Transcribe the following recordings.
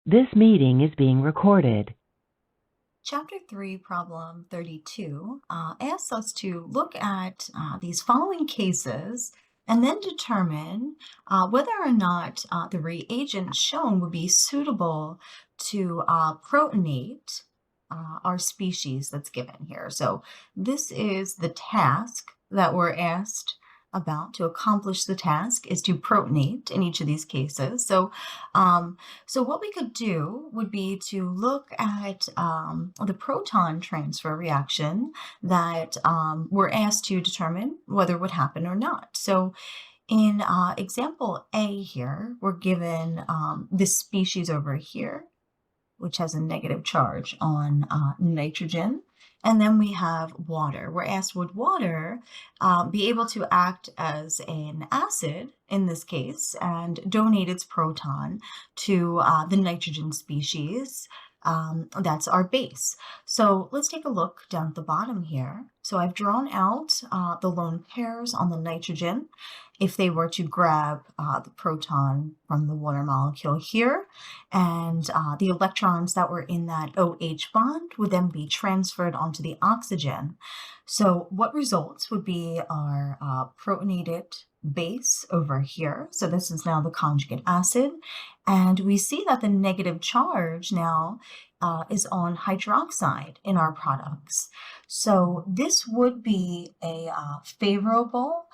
This meeting is being recorded. Chapter 3, Problem 32, asks us to look at these following cases and then determine whether or not the reagent shown would be suitable to protonate our species that's given here. So this is the task that we're asked about. To accomplish the task is to protonate in each of these cases. So what we could do would be to look at the proton transfer reaction that we're asked to determine whether it would happen or not. So in example A here, we're given this species over here, which has a negative charge on nitrogen. And then we have water. We're asked, would water be able to act as an acid in this case and donate its proton to the nitrogen species? That's our base. So let's take a look down at the bottom here. So I've drawn out the lone pairs on the nitrogen. If they were to grab the proton from the water molecule here, and the electrons that were in that OH bond would then be transferred onto the oxygen. So what results would be our protonated base over here. So this is now the conjugate acid. And we see that the negative charge now is on hydroxide in our products. So this would be a favorable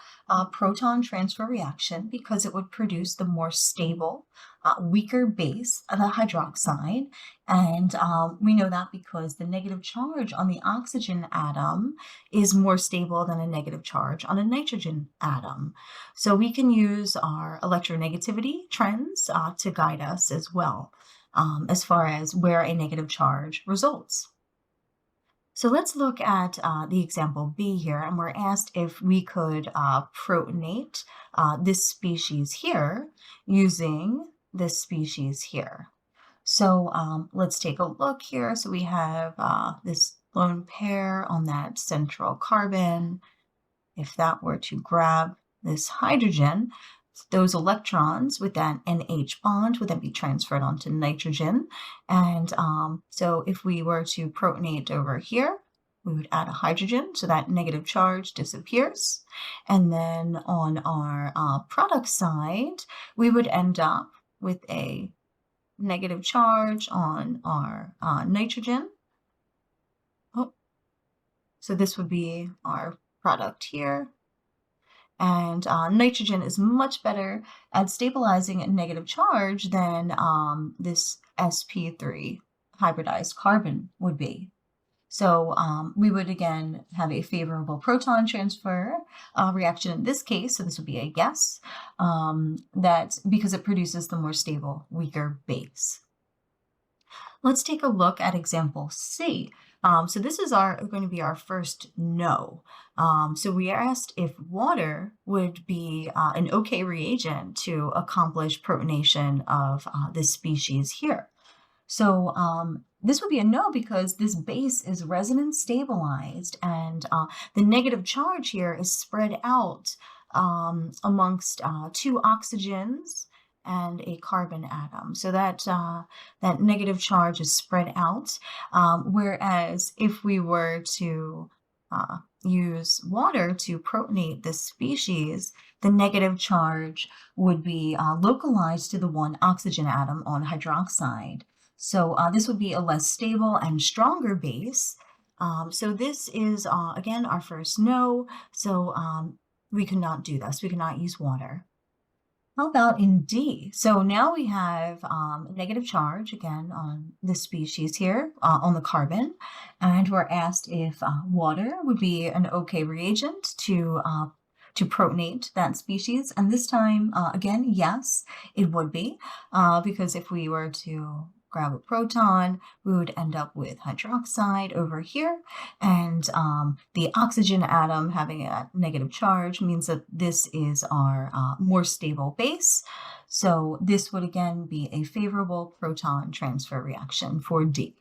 proton transfer reaction because it would produce the more stable, weaker base of the hydroxide. And we know that because the negative charge on the oxygen atom is more stable than a negative charge on a nitrogen atom. So we can use our electronegativity trends to guide us as well, as far as where a negative charge results. So let's look at the example B here, and we're asked if we could protonate this species here using this species here. So let's take a look here. So we have this lone pair on that central carbon. If that were to grab this hydrogen, those electrons with that NH bond would then be transferred onto nitrogen. And so if we were to protonate over here, we would add a hydrogen, so that negative charge disappears. And then on our product side, we would end up with a negative charge on our nitrogen. Oh, so this would be our product here. And nitrogen is much better at stabilizing a negative charge than this sp3 hybridized carbon would be. So we would again have a favorable proton transfer reaction in this case. So this would be a yes, that because it produces the more stable, weaker base. Let's take a look at example C. So this is going to be our first no. So we are asked if water would be an okay reagent to accomplish protonation of this species here. So this would be a no because this base is resonance stabilized, and the negative charge here is spread out amongst two oxygens and a carbon atom. So that negative charge is spread out, whereas if we were to use water to protonate this species, the negative charge would be localized to the one oxygen atom on hydroxide. So this would be a less stable and stronger base. So this is, again, our first no. So we cannot do this. We cannot use water. How about in D? So now we have a negative charge, again, on this species here, on the carbon, and we're asked if water would be an okay reagent to protonate that species. And this time, again, yes, it would be, because if we were to grab a proton, we would end up with hydroxide over here, and the oxygen atom having a negative charge means that this is our more stable base. So this would again be a favorable proton transfer reaction for D.